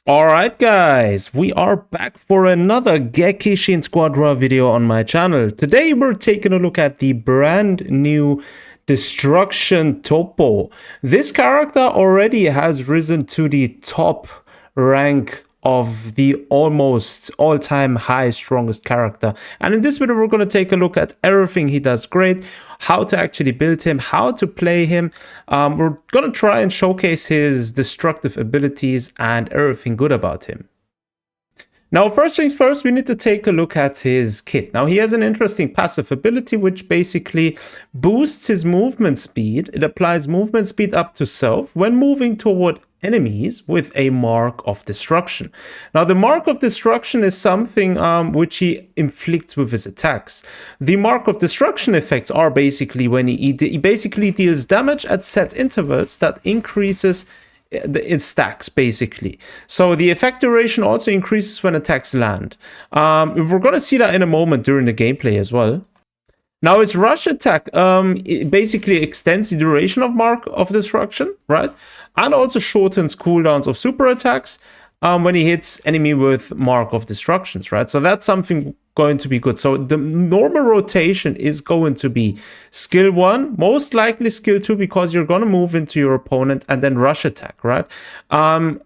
Alright guys, we are back for another Gekishin Squadra video on my channel. Today we're taking a look at the brand new Destruction Toppo. This character already has risen to the top rank of the almost all-time high strongest character, and in this video we're going to take a look at everything he does great, how to actually build him, how to play him. We're going to try and showcase his destructive abilities and everything good about him. Now, first things first, we need to take a look at his kit. Now, he has an interesting passive ability, which basically boosts his movement speed. It applies movement speed up to self when moving toward enemies with a Mark of Destruction. Now, the Mark of Destruction is something which he inflicts with his attacks. The Mark of Destruction effects are basically when he basically deals damage at set intervals that increases in stacks, basically. So the effect duration also increases when attacks land. We're going to see that in a moment during the gameplay as well. Now, its rush attack it basically extends the duration of Mark of Destruction, right? And also shortens cooldowns of super attacks when he hits enemy with Mark of Destructions, right? So that's something going to be good. So the normal rotation is going to be skill 1, most likely skill 2, because you're going to move into your opponent, and then rush attack, right?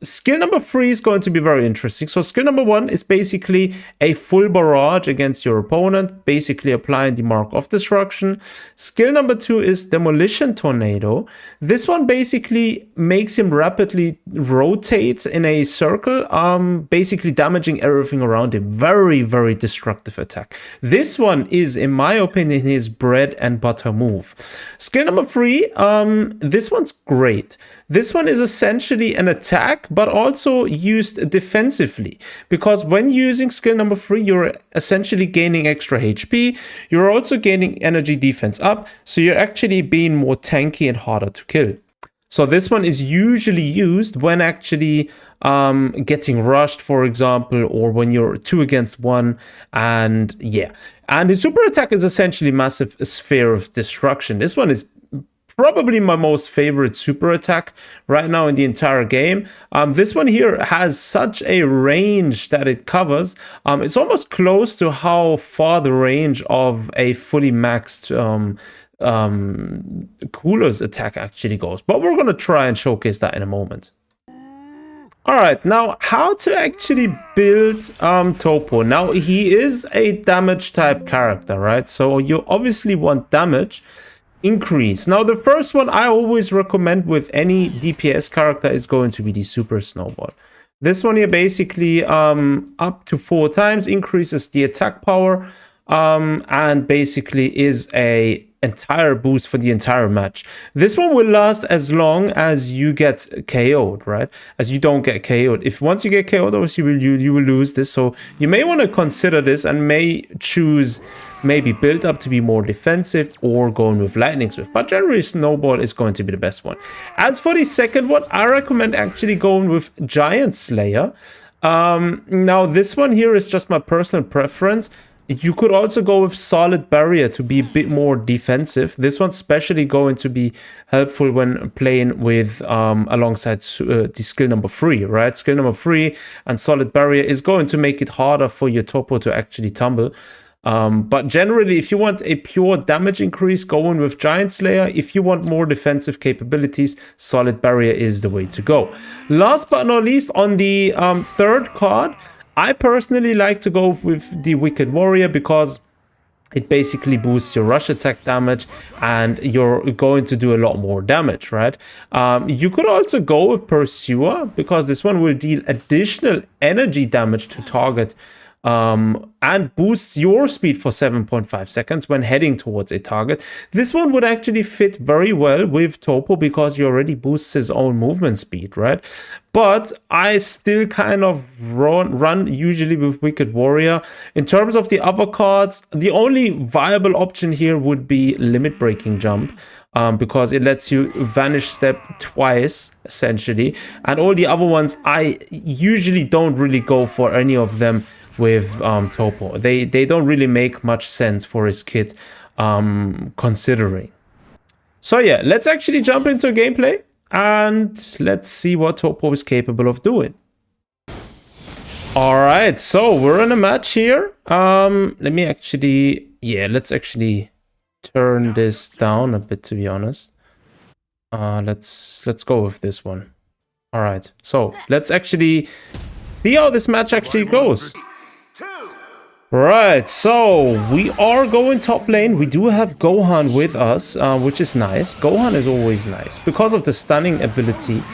Skill number 3 is going to be very interesting. So skill number 1 is basically a full barrage against your opponent, basically applying the Mark of Destruction. Skill number 2 is Demolition Tornado. This one basically makes him rapidly rotate in a circle, basically damaging everything around him. Very, very destructive attack. This one is, in my opinion, his bread and butter move. Skill number 3, this one's great. This one is essentially an attack, but also used defensively, because when using skill number 3, you're essentially gaining extra HP. You're also gaining energy defense up, so you're actually being more tanky and harder to kill. So this one is usually used when actually getting rushed, for example, or when you're 2 against 1, and yeah. And the super attack is essentially massive sphere of destruction. This one is probably my most favorite super attack right now in the entire game. This one here has such a range that it covers. It's almost close to how far the range of a fully maxed Cooler's attack actually goes, but we're going to try and showcase that in a moment. Alright, now how to actually build Toppo. Now, he is a damage type character, right? So you obviously want damage increase. Now, the first one I always recommend with any DPS character is going to be the Super Snowball. This one here basically up to 4 times increases the attack power, and basically is a entire boost for the entire match. This one will last as long as you get KO'd, right? As you don't get KO'd. If once you get KO'd, obviously you will lose this. So you may want to consider this and may choose maybe build up to be more defensive or going with Lightning Swift. But generally, Snowball is going to be the best one. As for the second one, I recommend actually going with Giant Slayer. Now, this one here is just my personal preference. You could also go with Solid Barrier to be a bit more defensive. This one's especially going to be helpful when playing with alongside the skill number 3, right? Skill number 3 and Solid Barrier is going to make it harder for your Toppo to actually tumble. But generally, if you want a pure damage increase, going with Giant Slayer. If you want more defensive capabilities, Solid Barrier is the way to go. Last but not least, on the third card, I personally like to go with the Wicked Warrior, because it basically boosts your rush attack damage and you're going to do a lot more damage, right? You could also go with Pursuer, because this one will deal additional energy damage to target, and boosts your speed for 7.5 seconds when heading towards a target. This one would actually fit very well with Toppo, because he already boosts his own movement speed, right? But I still kind of run usually with Wicked Warrior. In terms of the other cards, the only viable option here would be Limit Breaking Jump, because it lets you vanish step twice, essentially. And all the other ones, I usually don't really go for any of them with Toppo. They don't really make much sense for his kit, considering. So yeah, let's actually jump into gameplay and let's see what Toppo is capable of doing. All right, so we're in a match here. Let me actually, let's actually turn this down a bit, to be honest. Let's go with this one. All right, so let's actually see how this match actually goes. Right, so we are going top lane. We do have Gohan with us, which is nice. Gohan is always nice because of the stunning ability.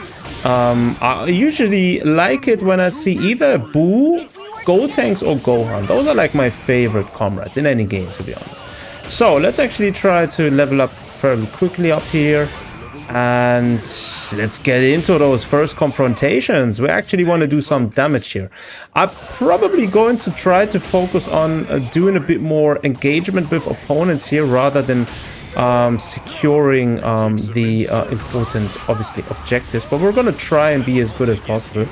I usually like it when I see either Boo, Gotenks, or Gohan. Those are like my favorite comrades in any game, to be honest. So let's actually try to level up fairly quickly up here. And let's get into those first confrontations. We actually want to do some damage here. I'm probably going to try to focus on doing a bit more engagement with opponents here rather than securing the important, obviously, objectives. But we're going to try and be as good as possible.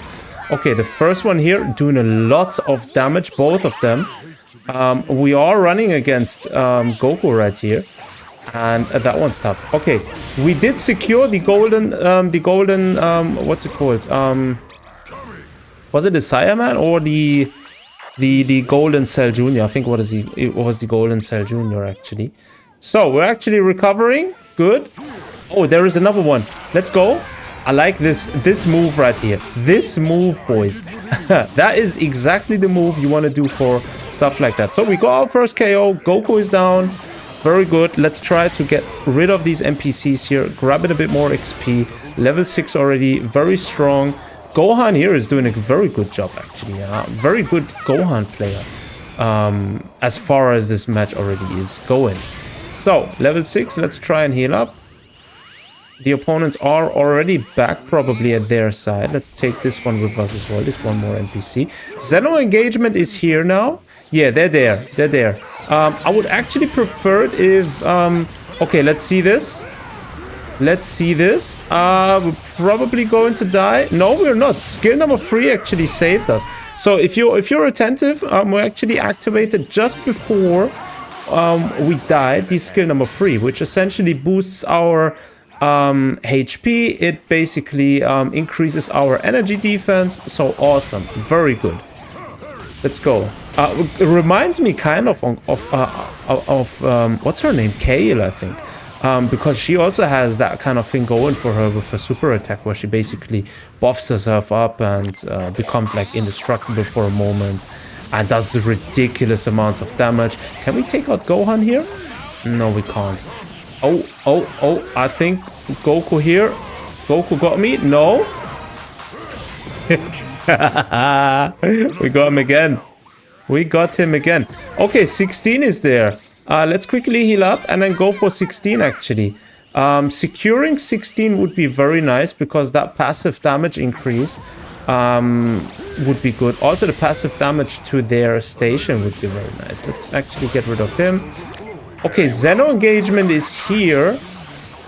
Okay, the first one here, doing a lot of damage, both of them. We are running against Goku right here. And that one's tough. Okay, we did secure the golden, what's it called? Was it the Saiyaman or the Golden Cell Junior? I think it was the Golden Cell Junior actually. So we're actually recovering. Good. Oh, there is another one. Let's go. I like this move right here. This move, boys. That is exactly the move you want to do for stuff like that. So we got our first KO. Goku is down. Very good. Let's try to get rid of these NPCs here. Grabbing a bit more XP. Level 6 already. Very strong. Gohan here is doing a very good job, actually. Very good Gohan player. As far as this match already is going. So, level 6. Let's try and heal up. The opponents are already back probably at their side. Let's take this one with us as well. This one more NPC. Zeno engagement is here now. Yeah, they're there. They're there. I would actually prefer it if... okay, let's see this. Let's see this. We're probably going to die. No, we're not. Skill number 3 actually saved us. So if you're attentive, we actually activated just before we died the skill number 3, which essentially boosts our... HP. It basically increases our energy defense. So awesome. Very good. Let's go. It reminds me kind of what's her name? Kale, I think. Because she also has that kind of thing going for her with her super attack, where she basically buffs herself up and becomes like indestructible for a moment and does ridiculous amounts of damage. Can we take out Gohan here? No, we can't. Oh, I think Goku here. Goku got me? No. We got him again. We got him again. Okay, 16 is there. Let's quickly heal up and then go for 16 actually. Securing 16 would be very nice because that passive damage increase would be good. Also, the passive damage to their station would be very nice. Let's actually get rid of him. Okay, Zeno engagement is here.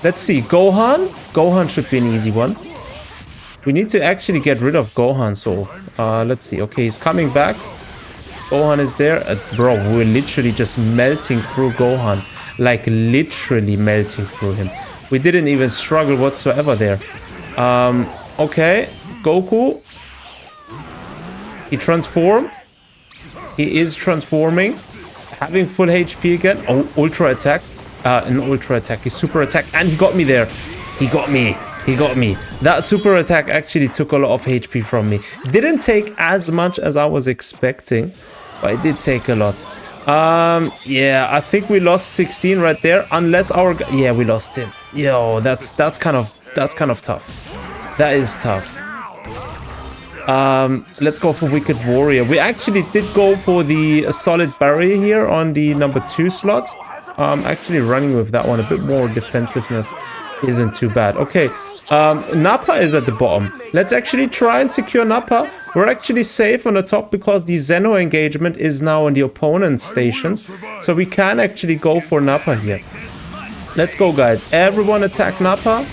Let's see, Gohan. Gohan should be an easy one. We need to actually get rid of Gohan, so let's see. Okay, he's coming back. Gohan is there. Bro, we're literally just melting through Gohan. Like, literally melting through him. We didn't even struggle whatsoever there. Okay, Goku. He transformed. He is transforming. Having full HP again. Oh, ultra attack. An ultra attack. His super attack. And he got me there. He got me. He got me. That super attack actually took a lot of HP from me. Didn't take as much as I was expecting. But it did take a lot. Yeah, I think we lost 16 right there. Unless our... Yeah, we lost him. Yo, that's kind of tough. That is tough. Let's go for Wicked Warrior. We actually did go for the solid barrier here on the number 2 slot. Actually running with that one. A bit more defensiveness isn't too bad. Okay, Nappa is at the bottom. Let's actually try and secure Nappa. We're actually safe on the top because the Zeno engagement is now on the opponent's stations. So we can actually go for Nappa here. Let's go, guys. Everyone attack Nappa.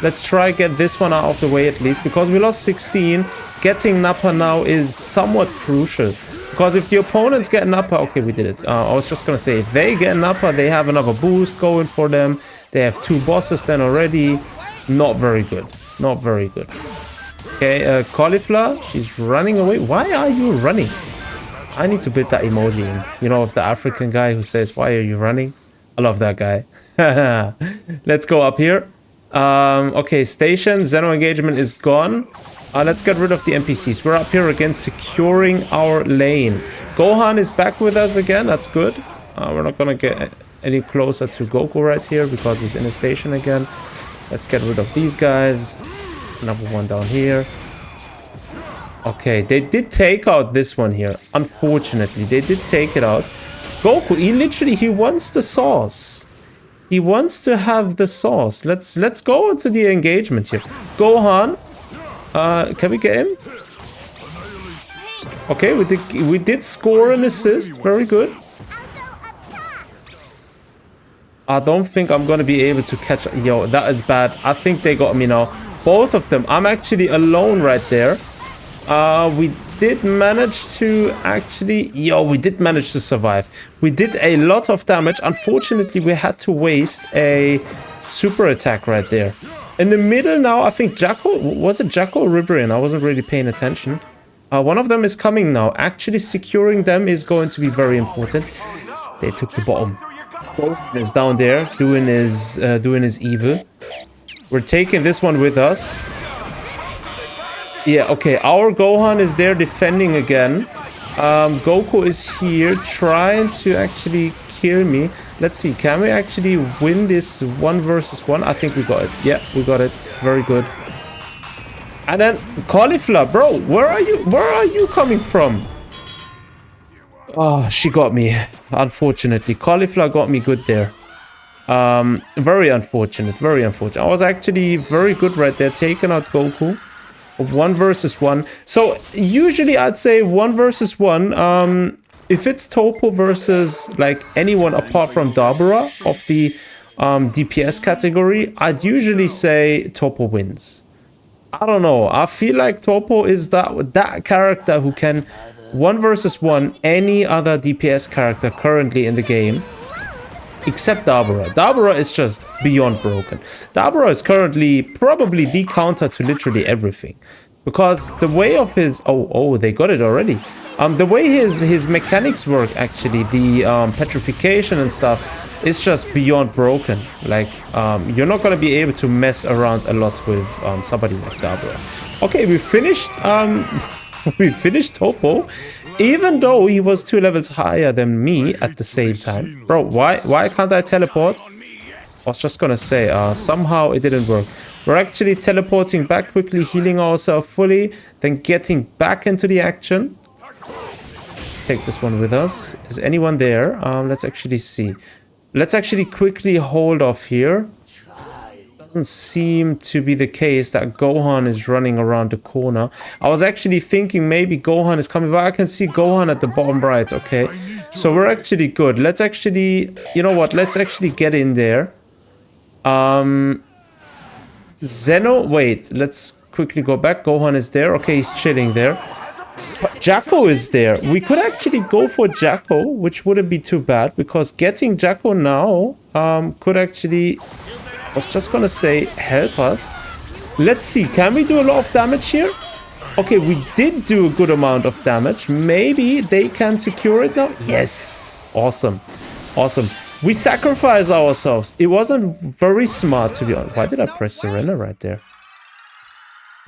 Let's try get this one out of the way at least, because we lost 16. Getting Nappa now is somewhat crucial. Because if the opponents get Nappa... Okay, we did it. I was just going to say, if they get Nappa, they have another boost going for them. They have 2 bosses then already. Not very good. Not very good. Okay, Cauliflower, she's running away. Why are you running? I need to put that emoji in. You know, of the African guy who says, why are you running? I love that guy. Let's go up here. Okay, station. Zeno engagement is gone. Let's get rid of the NPCs. We're up here again, securing our lane. Gohan is back with us again. That's good. We're not going to get any closer to Goku right here because he's in a station again. Let's get rid of these guys. Another one down here. Okay, they did take out this one here. Unfortunately, they did take it out. Goku, he wants the sauce. He wants to have the sauce. Let's go into the engagement here. Gohan, can we get him? Okay, we did score an assist. Very good. I don't think I'm gonna be able to catch. Yo, that is bad. I think they got me now. Both of them. I'm actually alone right there. We did manage to actually... Yo, we did manage to survive. We did a lot of damage. Unfortunately, we had to waste a super attack right there. In the middle now, I think Jacko... Was it Jacko or Ribrian? I wasn't really paying attention. One of them is coming now. Actually securing them is going to be very important. They took the bottom. Gohan is down there doing his evil. We're taking this one with us. Yeah, okay. Our Gohan is there defending again. Goku is here trying to actually kill me. Let's see. Can we actually win this 1 versus 1? I think we got it. Yeah, we got it. Very good. And then Cauliflower, bro, where are you? Where are you coming from? Oh, she got me. Unfortunately, Cauliflower got me good there. Very unfortunate. Very unfortunate. I was actually very good right there, taking out Goku. 1 versus 1. So usually I'd say 1 versus 1. If it's Toppo versus like anyone apart from Dabura of the DPS category, I'd usually say Toppo wins. I don't know. I feel like Toppo is that character who can 1 versus 1 any other DPS character currently in the game. Except Dabura. Dabura is just beyond broken. Dabura is currently probably the counter to literally everything. Because the way of his... Oh, they got it already. The way his mechanics work, actually, the petrification and stuff, is just beyond broken. Like, you're not going to be able to mess around a lot with somebody like Dabura. Okay, we finished... we finished Toppo. Even though he was 2 levels higher than me at the same time. Bro, why can't I teleport? I was just gonna say, somehow it didn't work. We're actually teleporting back quickly, healing ourselves fully, then getting back into the action. Let's take this one with us. Is anyone there? Let's actually see. Let's actually quickly hold off here. Doesn't seem to be the case that Gohan is running around the corner. I was actually thinking maybe Gohan is coming, but I can see Gohan at the bottom right. Okay, so we're actually good. Let's actually, you know what? Let's actually get in there. Zeno, wait. Let's quickly go back. Gohan is there. Okay, he's chilling there. But Jacko is there. We could actually go for Jacko, which wouldn't be too bad because getting Jacko now could actually... I was just gonna say help us. Let's see, can we do a lot of damage here? Okay, we did do a good amount of damage. Maybe they can secure it now. Yes, awesome, awesome. We sacrificed ourselves. It wasn't very smart, to be honest. Why did I press surrender right there?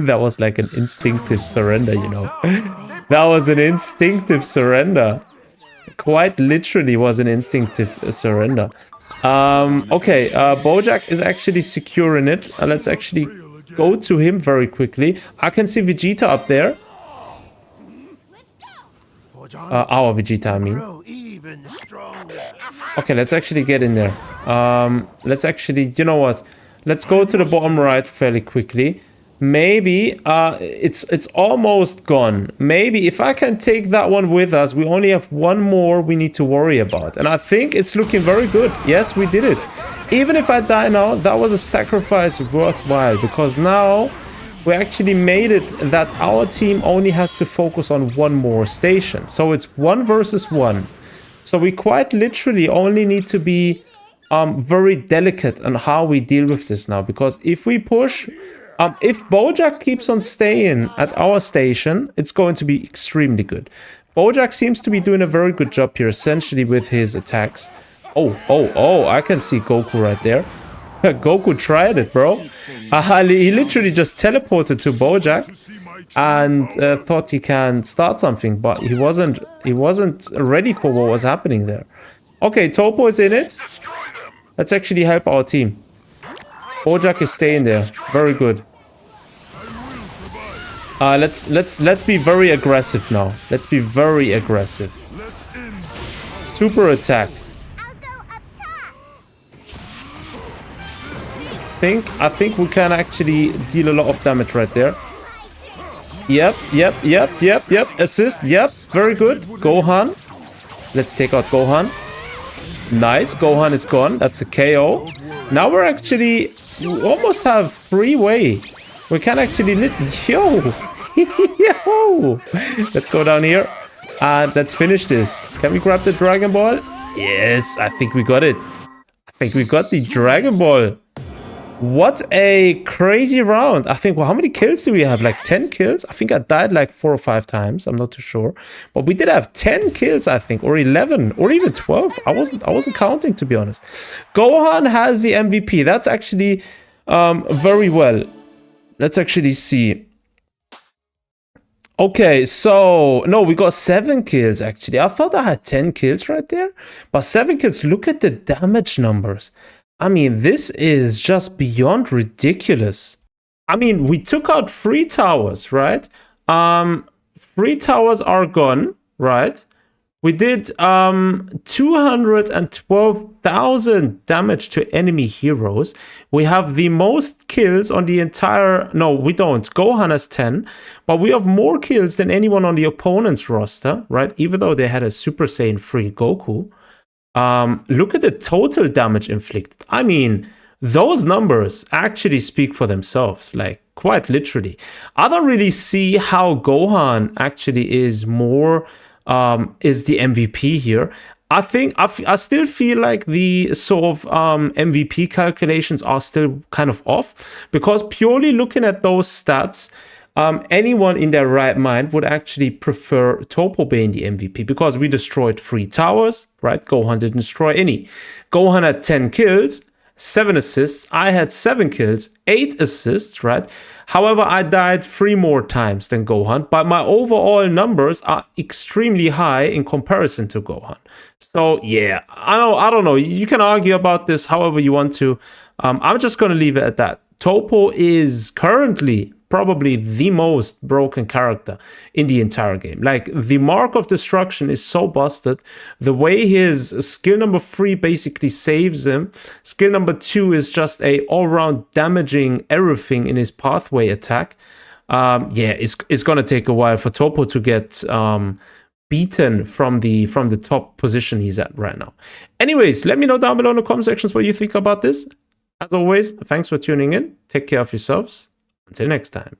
That was like an instinctive surrender, you know. That was an instinctive surrender. Quite literally was an instinctive surrender. Okay, Bojack is actually securing it. Let's actually go to him very quickly. I can see Vegeta up there. Our Vegeta, I mean. Okay, let's actually get in there. Let's actually, you know what? Let's go to the bottom right fairly quickly. Maybe it's almost gone. Maybe if I can take that one with us, we only have one more we need to worry about. And I think it's looking very good. Yes, we did it. Even if I die now, that was a sacrifice worthwhile. Because now we actually made it that our team only has to focus on one more station. So it's 1 versus 1. So we quite literally only need to be very delicate on how we deal with this now. Because if we push... If Bojack keeps on staying at our station, it's going to be extremely good. Bojack seems to be doing a very good job here, essentially, with his attacks. Oh, I can see Goku right there. Goku tried it, bro. He literally just teleported to Bojack and thought he can start something, but he wasn't ready for what was happening there. Okay, Toppo is in it. Let's actually help our team. Bojack is staying there. Very good. Let's be very aggressive now. Let's be very aggressive. Super attack. I think we can actually deal a lot of damage right there. Yep. Assist. Yep. Very good. Gohan. Let's take out Gohan. Nice. Gohan is gone. That's a KO. Now we're actually... You almost have freeway. We can actually... Yo! Yo! Let's go down here. And let's finish this. Can we grab the Dragon Ball? Yes, I think we got it. I think we got the Dragon Ball. What a crazy round. I think, well, how many kills do we have? Like 10 kills? I think I died like 4 or 5 times. I'm not too sure. But we did have 10 kills, I think, or 11, or even 12. I wasn't counting, to be honest. Gohan has the MVP. That's actually very well. Let's actually see. Okay, so no, we got 7 kills actually. I thought I had 10 kills right there, but 7 kills. Look at the damage numbers. I mean, this is just beyond ridiculous. I mean, we took out 3 towers, right? 3 towers are gone, right? We did 212,000 damage to enemy heroes. We have the most kills on the entire... No, we don't. Gohan has 10, but we have more kills than anyone on the opponent's roster, right? Even though they had a Super Saiyan 3 Goku. Look at the total damage inflicted. I mean, those numbers actually speak for themselves, like quite literally. I don't really see how Gohan actually is more... is the MVP here. I think I still feel like the sort of MVP calculations are still kind of off, because purely looking at those stats, anyone in their right mind would actually prefer Toppo being the MVP, because we destroyed 3 towers, right? Gohan didn't destroy any. Gohan had 10 kills, 7 assists. I had 7 kills, 8 assists, right? However, I died 3 more times than Gohan, but my overall numbers are extremely high in comparison to Gohan. So yeah, I don't know. You can argue about this however you want to. I'm just going to leave it at that. Toppo is currently probably the most broken character in the entire game. Like, the Mark of Destruction is so busted. The way his skill number 3 basically saves him. Skill number 2 is just a all-round damaging everything in his pathway attack. Yeah, it's gonna take a while for Toppo to get beaten from the top position he's at right now. Anyways, let me know down below in the comment sections what you think about this. As always, thanks for tuning in. Take care of yourselves. Until next time.